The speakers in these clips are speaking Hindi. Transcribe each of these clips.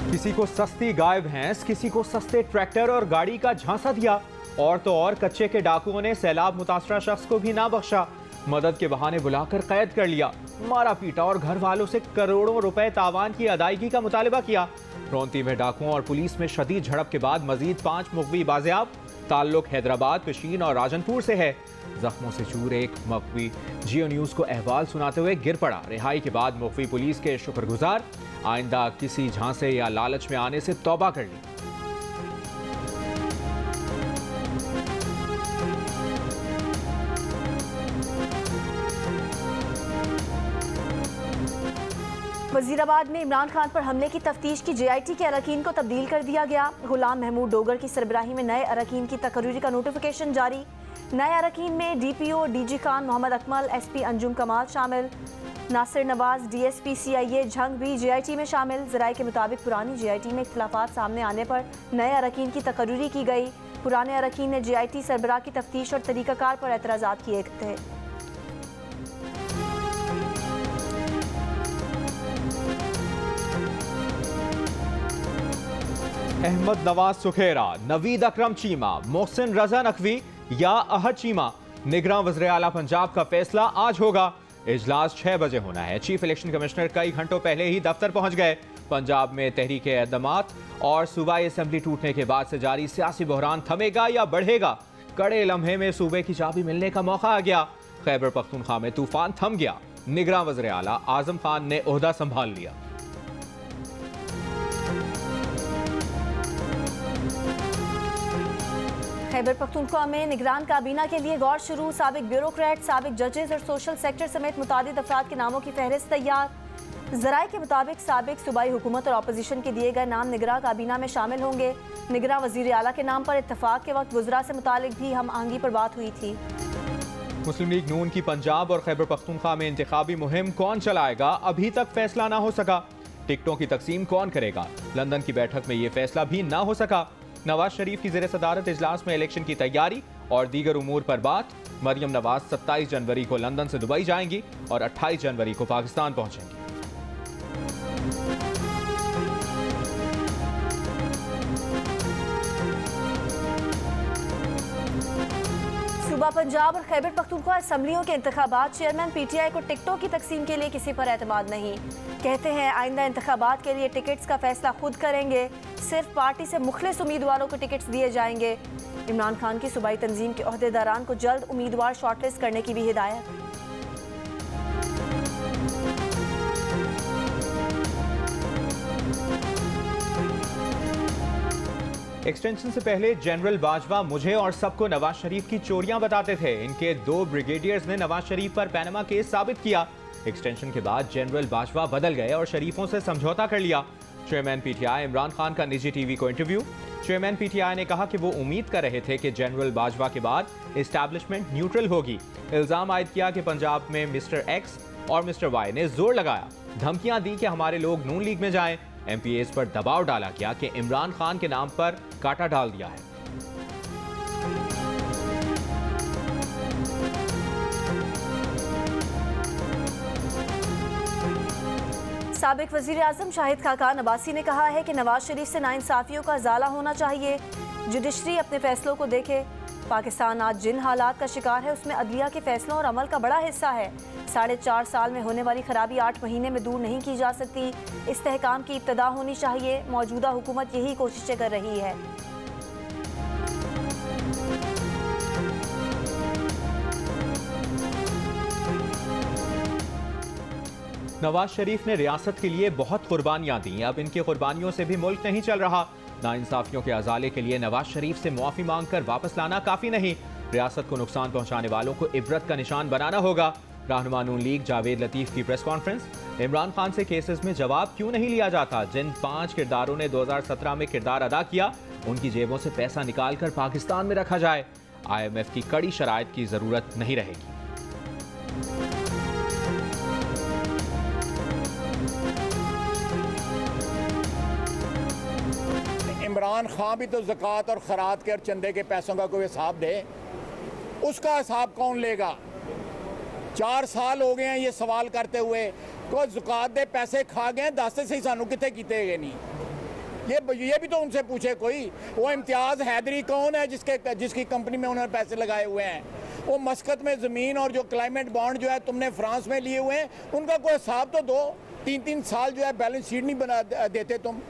किसी को सस्ती गाय भैंस, किसी को सस्ते ट्रैक्टर और गाड़ी का झांसा दिया। और तो और कच्चे के डाकुओं ने सैलाब मुतासरा शख्स को भी ना बख्शा। मदद के बहाने बुलाकर कैद कर लिया, मारा पीटा और घर वालों से करोड़ों रुपए तावान की अदायगी का मुतालबा किया। रोंती में डाकुओं और पुलिस में शदीद झड़प के बाद मजीद 5 मुखवी बाजियाब। ताल्लुक हैदराबाद, पिशीन और राजनपुर से है। जख्मों से चूर एक मुखवी जियो न्यूज को अहवाल सुनाते हुए गिर पड़ा। रिहाई के बाद मुखवी पुलिस के शुक्रगुजार। आइंदा किसी झांसे या लालच में आने से तौबा कर ली। वजीराबाद में इमरान खान पर हमले की तफ्तीश की JIT के अरकान को तब्दील कर दिया गया। गुलाम महमूद डोगर की सरबराही में नए अरकान की तकर्री का नोटिफिकेशन जारी। नए अरकान में DPO DG Khan Mohammad Akmal, SP Anjum कमाल शामिल। नासिर नवाज DSP CIA झंग भी JIT में शामिल। ज़राए के मुताबिक पुरानी JIT में इख्तिलाफात सामने आने पर नए अरकान की तकर्री की गई। पुराने अरकान ने JIT सरबराह की तफ्तीश और तरीक़ाकार पर एतराज़ात किए थे। अहमद नवाज सुखेरा, नवीद अकरम चीमा, मोहसिन रजा नकवी या अहद चीमा, निगरान वज़ीर आला पंजाब का फैसला आज होगा। इजलास 6 बजे होना है। चीफ इलेक्शन कमिश्नर कई घंटों पहले ही दफ्तर पहुंच गए। पंजाब में तहरीक एक़दामात और सूबाई असेंबली टूटने के बाद से जारी सियासी बहरान थमेगा या बढ़ेगा। कड़े लम्हे में सूबे की चाबी मिलने का मौका आ गया। खैबर पख्तूनख्वा में तूफान थम गया। निगरान वज़ीर आला आज़म खान ने ओहदा संभाल लिया। खैबर पख्तूनख्वा में निगरान काबीना के लिए गौर शुरू। साबिक ब्यूरोक्रेट, साबिक जजेस और सोशल सेक्टर समेत मुतादिद अफराद के नामों की फहरिस्त तैयार। ज़राए के मुताबिक साबिक सूबाई हुकूमत और अपोजिशन के दिए गए नाम निगरान काबीना में शामिल होंगे। निगरान वज़ीर आला के नाम पर इत्तफाक के वक्त वज़रा से मुतालिक भी हम आहंगी पर बात हुई थी। मुस्लिम लीग नून की पंजाब और खैबर पख्तूनख्वा में इंतखाबी मुहिम कौन चलाएगा, अभी तक फैसला ना हो सका। टिकटों की तकसीम कौन करेगा, लंदन की बैठक में ये फैसला भी ना हो सका। नवाज शरीफ की ज़ेर सदारत इजलास में इलेक्शन की तैयारी और दीगर उमूर पर बात। मरियम नवाज 27 जनवरी को लंदन से दुबई जाएंगी और 28 जनवरी को पाकिस्तान पहुंचेंगी। सूबा पंजाब और खैबर पख्तूनख्वा असम्बलियों के इंतखाबात। चेयरमैन PTI को टिकटों की तकसीम के लिए किसी पर एतमाद नहीं। कहते हैं आइंदा इंतखाबात के लिए टिकट्स का फैसला खुद करेंगे। सिर्फ पार्टी से मुखलिस उम्मीदवारों को टिकट्स दिए जाएंगे। इमरान खान की सूबाई तंजीम के ओहदेदारान को जल्द उम्मीदवार शॉर्टलिस्ट करने की भी हिदायत। एक्सटेंशन से पहले जनरल बाजवा मुझे और सबको नवाज शरीफ की चोरियां बताते थे। इनके 2 ब्रिगेडियर्स ने नवाज शरीफ पर पैनामा केस साबित किया। एक्सटेंशन के बाद जनरल बाजवा बदल गए और शरीफों से समझौता कर लिया। चेयरमैन PTI इमरान खान का निजी TV को इंटरव्यू। चेयरमैन PTI ने कहा कि वो उम्मीद कर रहे थे कि जनरल बाजवा के बाद एस्टैब्लिशमेंट न्यूट्रल होगी। इल्जाम आयद किया कि पंजाब में मिस्टर X और मिस्टर Y ने जोर लगाया, धमकियां दी कि हमारे लोग नून लीग में जाएं। MPAs पर दबाव डाला गया कि इमरान खान के नाम पर कांटा डाल दिया है। साबिक वज़ीर आज़म शाहिद खाकान अब्बासी ने कहा है कि नवाज शरीफ से नाइंसाफियों का ज़ाला होना चाहिए। जुडिशरी अपने फैसलों को देखे। पाकिस्तान आज जिन हालात का शिकार है उसमें अदलिया के फैसलों और अमल का बड़ा हिस्सा है। 4.5 साल में होने वाली खराबी 8 महीने में दूर नहीं की जा सकती। इस्तेहकाम की इब्तदा होनी चाहिए। मौजूदा हुकूमत यही कोशिशें कर रही है। नवाज शरीफ ने रियासत के लिए बहुत कुर्बानियां दी। अब इनकी कुर्बानियों से भी मुल्क नहीं चल रहा। नाइंसाफियों के अजाले के लिए नवाज शरीफ से मुआफी मांगकर वापस लाना काफी नहीं। रियासत को नुकसान पहुंचाने वालों को इबरत का निशान बनाना होगा। रहनुमा नून लीग जावेद लतीफ की प्रेस कॉन्फ्रेंस। इमरान खान से केसेस में जवाब क्यों नहीं लिया जाता? जिन 5 किरदारों ने 2017 में किरदार अदा किया, उनकी जेबों से पैसा निकाल कर पाकिस्तान में रखा जाए। IMF की कड़ी शराइत की जरूरत नहीं रहेगी। इमरान खान भी तो ज़कात और खैरात के और चंदे के पैसों का कोई हिसाब दे। उसका हिसाब कौन लेगा? 4 साल हो गए हैं ये सवाल करते हुए। कोई ज़कात दे पैसे खा गए, दस से सानू कितने कीते गए नहीं। ये भी तो उनसे पूछे कोई। वो इम्तियाज़ हैदरी कौन है जिसकी कंपनी में उन्होंने पैसे लगाए हुए हैं? वो मस्कत में ज़मीन और जो क्लाइमेट बॉन्ड जो है तुमने फ्रांस में लिए हुए हैं, उनका कोई हिसाब तो दो। 3-3 साल जो है बैलेंस शीट नहीं बना देते तुम,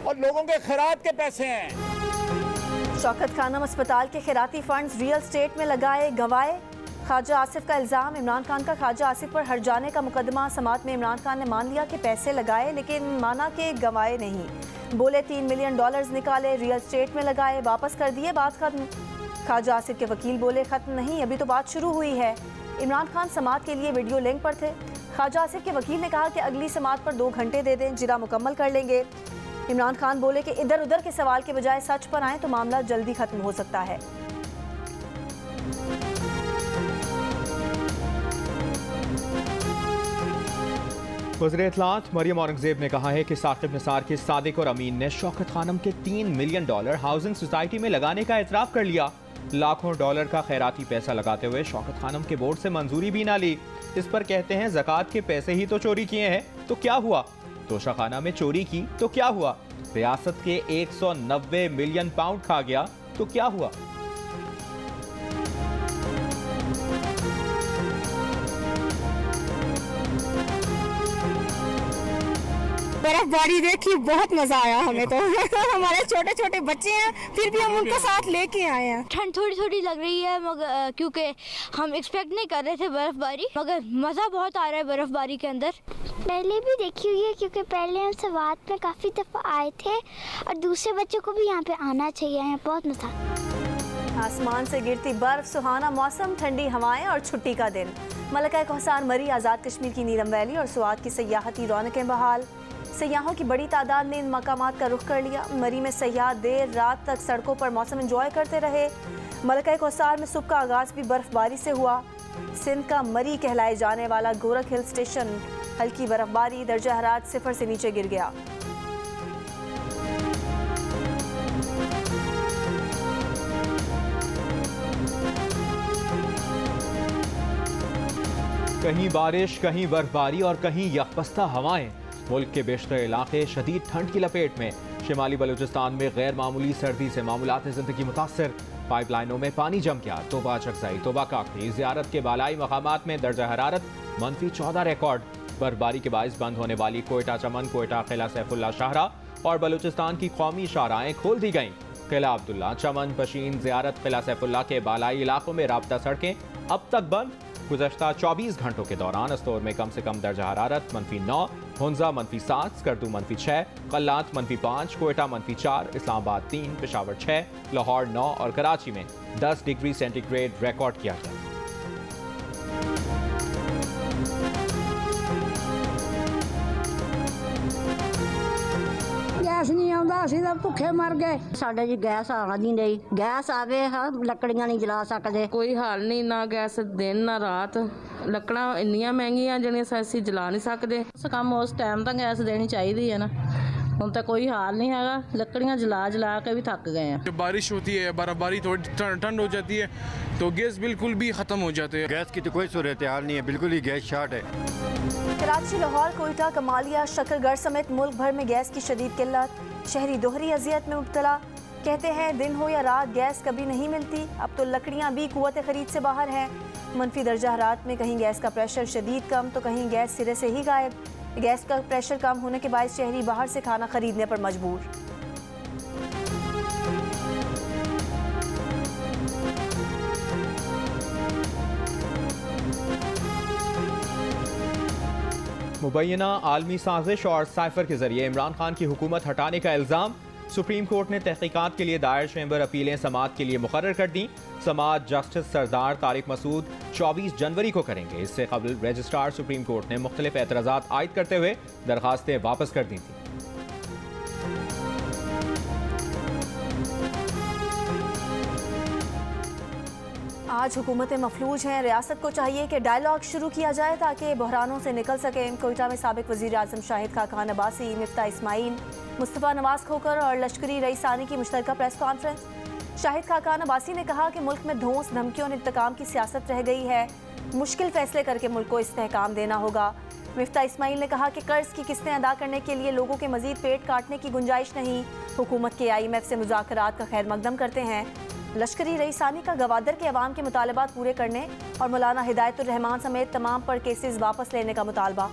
और लोगों के खैरात के पैसे हैं। शौकत खानम अस्पताल के खैराती फंड्स रियल स्टेट में लगाए गंवाए। ख्वाजा आसिफ का इल्ज़ाम, इमरान खान का ख्वाजा आसिफ पर हट जाने का मुकदमा समात में इमरान खान ने मान लिया कि पैसे लगाए, लेकिन माना कि गंवाए नहीं। बोले $3 मिलियन निकाले, रियल स्टेट में लगाए, वापस कर दिए, बात खत्म। ख्वाजा आसिफ के वकील बोले खत्म नहीं, अभी तो बात शुरू हुई है। इमरान खान समात के लिए वीडियो लिंक पर थे। ख्वाजा आसिफ के वकील ने कहा कि अगली समात पर 2 घंटे दे दें, जिरा मुकम्मल कर लेंगे। इमरान खान बोले कि इधर उधर के सवाल के बजाय सच पर आए तो मामला जल्दी खत्म हो सकता है। वज़ीर इत्तलात मरियम औरंगज़ेब ने कहा है कि साकिब निसार के सादिक और अमीन ने शौकत खानम के $3 मिलियन हाउसिंग सोसाइटी में लगाने का एतराफ़ कर लिया। लाखों डॉलर का खैराती पैसा लगाते हुए शौकत खानम के बोर्ड से मंजूरी भी ना ली। इस पर कहते हैं ज़कात के पैसे ही तो चोरी किए हैं, तो क्या हुआ? तोशाखाना में चोरी की तो क्या हुआ? रियासत के 190 मिलियन पाउंड खा गया तो क्या हुआ? बर्फबारी देखी, बहुत मजा आया हमें तो। हमारे छोटे छोटे बच्चे हैं, फिर भी हम उनको साथ लेके आए हैं। ठंड थोड़ी थोड़ी लग रही है, मगर क्योंकि हम एक्सपेक्ट नहीं कर रहे थे बर्फबारी, मगर मज़ा बहुत आ रहा है बर्फबारी के अंदर। पहले भी देखी हुई है, क्योंकि पहले हम सवात में काफ़ी दफ़ा आए थे, और दूसरे बच्चों को भी यहाँ पे आना चाहिए, बहुत मज़ा। आसमान से गिरती बर्फ, सुहाना मौसम, ठंडी हवाएं और छुट्टी का दिन। मलका कोहसान मरी, आज़ाद कश्मीर की नीलम वैली और स्वात की सयाहती रौनकें बहाल। सयाहों की बड़ी तादाद ने इन मकामात का रुख कर लिया। मरी में सयाह देर रात तक सड़कों पर मौसम एंजॉय करते रहे। मलका कोहसान में सुबह का आगाज़ भी बर्फबारी से हुआ। सिंध का मरी कहलाए जाने वाला गोरख हिल स्टेशन हल्की बर्फबारी, दर्जा हरारत 0 से नीचे गिर गया। कहीं बारिश, कहीं बर्फबारी और कहीं यकबस्ता हवाएं। मुल्क के बेशतर इलाके शदीद ठंड की लपेट में। शिमाली बलूचिस्तान में गैर मामूली सर्दी से मामूलात ज़िंदगी मुतासर। पाइपलाइनों में पानी जम गया। तोबा चकजाई, तोबा काकड़ी, ज़ियारत के बालाई मकामात में दर्जा हरारत -14 रिकॉर्ड। बर्फबारी के बायस बंद होने वाली कोयटा चमन, कोयटा किला सैफुल्ला शाहरा और बलूचिस्तान की कौमी शाहराएं खोल दी गईं। किला अब्दुल्ला, चमन, पशीन, ज़ियारत, किला सैफुल्ला के बालाई इलाकों में राब्ता सड़कें अब तक बंद। गुज़श्ता 24 घंटों के दौरान अस्तोर में कम से कम दर्जा हरारत -9, हुंजा -7, स्कर्दू -6, कल्लात -5, कोयटा -4, इस्लामाबाद 3, पेशावर 6, लाहौर 9 और कराची में 10 डिग्री सेंटीग्रेड रिकॉर्ड किया गया। गैस नहीं आਉਂਦਾ, ਅਸੀਂ ਤਾਂ ਭੁੱਖੇ ਮਰ ਗਏ। ਸਾਡੇ ਜੀ ਗੈਸ ਆਉਂਦੀ ਨਹੀਂ, ਗੈਸ ਆਵੇ ਹਾਂ ਲੱਕੜੀਆਂ ਨਹੀਂ ਜਲਾ ਸਕਦੇ। ਕੋਈ ਹਾਲ ਨਹੀਂ, ਨਾ ਗੈਸ ਦਿਨ ਨਾ ਰਾਤ। ਲੱਕੜਾਂ ਇੰਨੀਆਂ ਮਹਿੰਗੀਆਂ ਜਿਹੜੀਆਂ ਅਸੀਂ ਜਲਾ ਨਹੀਂ ਸਕਦੇ। ਉਸ ਕੰਮ ਉਸ ਟਾਈਮ ਤਾਂ ਗੈਸ ਦੇਣੀ ਚਾਹੀਦੀ ਹੈ ਨਾ। ਹੁਣ ਤਾਂ कोई हाल नहीं हैगा, लकड़ियाँ जला जला के भी थक गए हैं। जब बारिश होती है, बर्फबारी थोड़ी ठंड हो जाती है, तो गैस बिल्कुल भी ख़त्म हो जाते हैं। गैस की तो कोई सूरत हाल नहीं है, बिल्कुल ही गैस शॉर्ट है। कराची, लाहौर, कोयटा, कमालिया, शकरगढ़ समेत मुल्क भर में गैस की शदीद किल्लत। शहरी दोहरी अजियत में मुब्तला। कहते हैं दिन हो या रात गैस कभी नहीं मिलती। अब तो लकड़ियाँ भी कुव्वत खरीद से बाहर हैं। मनफी दर्जा हरारत में कहीं गैस का प्रेशर शदीद कम तो कहीं गैस सिरे से ही गायब। गैस का प्रेशर कम होने के बायस शहरी बाहर से खाना खरीदने पर मजबूर। मुबैना आलमी साजिश और साइफर के जरिए इमरान खान की हुकूमत हटाने का इल्ज़ाम। सुप्रीम कोर्ट ने तहकीकात के लिए दायर चैम्बर अपीलें समाअत के लिए मुकर्रर कर दी। समाअत जस्टिस सरदार तारिक मसूद 24 जनवरी को करेंगे। इससे कबल रजिस्ट्रार सुप्रीम कोर्ट ने मुख्तलिफ एतराज़ात आयद करते हुए दरखास्तें वापस कर दी थी। आज हुकूमतें मफलूज हैं। रियासत को चाहिए कि डायलॉग शुरू किया जाए ताकि बहरानों से निकल सकें। कोयटा में साबिक वज़ीर आज़म शाहिद खाकान अब्बासी, मिफ्ता इस्माइल, मुस्तफ़ा नवाज खोकर और लश्करी रईसानी की मुश्तरका प्रेस कॉन्फ्रेंस। शाहिद खाकान अब्बासी ने कहा कि मुल्क में धौंस, धमकियों और इंतकाम की सियासत रह गई है। मुश्किल फैसले करके मुल्क को इस्तेहकाम देना होगा। मिफ्ता इस्माइल ने कहा कि कर्ज की किस्तें अदा करने के लिए लोगों के मजीद पेट काटने की गुंजाइश नहीं। हुकूमत के IMF से मुज़ाकरात का खैर मकदम करते हैं। लश्करी रईसानी का गवादर के अवाम के मुतालबात पूरे करने और मौलाना हिदायतुर रहमान समेत तमाम पर केसेस वापस लेने का मुतालबा।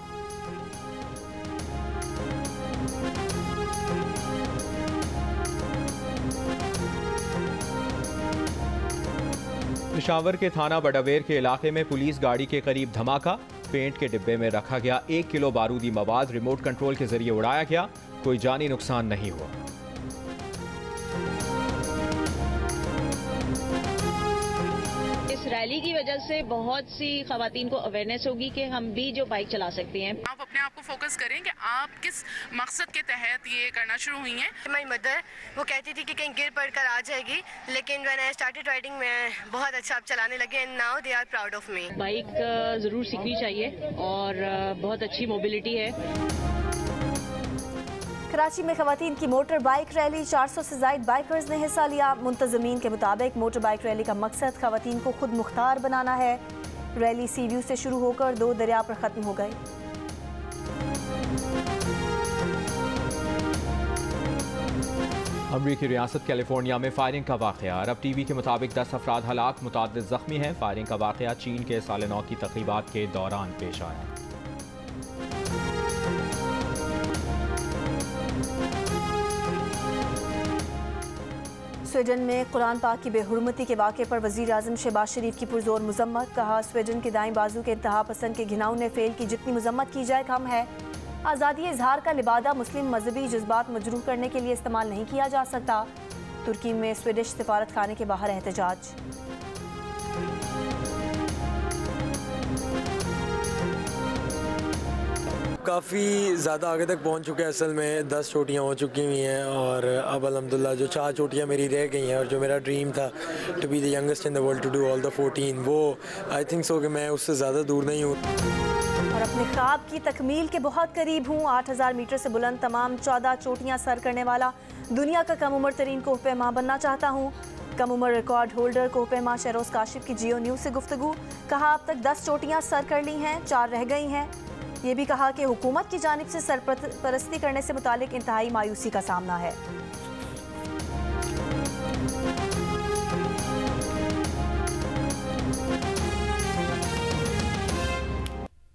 पेशावर के थाना बड़ावेर के इलाके में पुलिस गाड़ी के करीब धमाका। पेंट के डिब्बे में रखा गया 1 किलो बारूदी मवाद रिमोट कंट्रोल के जरिए उड़ाया गया। कोई जानी नुकसान नहीं हुआ। इस रैली की वजह से बहुत सी खवातीन को अवेयरनेस होगी कि हम भी जो बाइक चला सकती हैं। आप अपने आप को फोकस करें कि आप किस मकसद के तहत ये करना शुरू हुई हैं। माय मदर वो कहती थी कि कहीं गिर पड़ कर आ जाएगी, लेकिन व्हेन आई स्टार्टेड राइडिंग मैं बहुत अच्छा अब चलाने लगे and now they are proud of me. Bike ज़रूर सीखनी चाहिए और बहुत अच्छी मोबिलिटी है। कराची में खवातीन की मोटर बाइक रैली, 400 से ज़ायद बाइकर्स ने हिस्सा लिया। मुंतज़मीन के मुताबिक मोटर बाइक रैली का मकसद खवातीन को खुद मुख्तार बनाना है। रैली सी व्यू से शुरू होकर 2 दरिया पर ख़त्म हो गई। अमरीकी रियासत कैलिफोर्निया में फायरिंग का वाक़या। अरब TV के मुताबिक 10 अफराद हलाक, मुतअद्दिद ज़ख्मी हैं। फायरिंग का वाक़या चीन के साल नौ की तक़रीबात के दौरान पेश आया। स्वीडन में कुरान पाक की बेहुरमती के वाक़े पर वज़ीर आज़म शहबाज शरीफ की पुरजोर मज़म्मत। कहा, स्वीडन के दाएं बाजू के इंतहा पसंद के घिनौने फेल की जितनी मज़म्मत की जाए कम है। आज़ादी इजहार का लिबादा मुस्लिम मजहबी जज्बात मजरूह करने के लिए इस्तेमाल नहीं किया जा सकता। तुर्की में स्वीडिश सिफारत खाने के बाहर एहतजाज। काफ़ी ज़्यादा आगे तक पहुंच चुके हैं। असल में 10 चोटियां हो चुकी हुई हैं और अब अल्हम्दुलिल्लाह जो 4 चोटियां मेरी रह गई हैं और जो मेरा ड्रीम था to be the youngest in the world to do all the 14, वो आई थिंक सो कि मैं उससे ज़्यादा दूर नहीं हूँ और अपने ख्वाब की तकमील के बहुत करीब हूँ। 8000 मीटर से बुलंद तमाम 14 चोटियाँ सर करने वाला दुनिया का कम उम्र तरीन कोहपेमा बनना चाहता हूँ। कम उम्र रिकॉर्ड होल्डर कोहपेमा शहरोज काशिफ की जियो न्यूज़ से गुफ्तगू। कहा, अब तक 10 चोटियाँ सर कर ली हैं, 4 रह गई हैं। ये भी कहा कि हुकूमत की जानिब से सरपरस्ती करने से मुतालिक इंतहाई मायूसी का सामना है।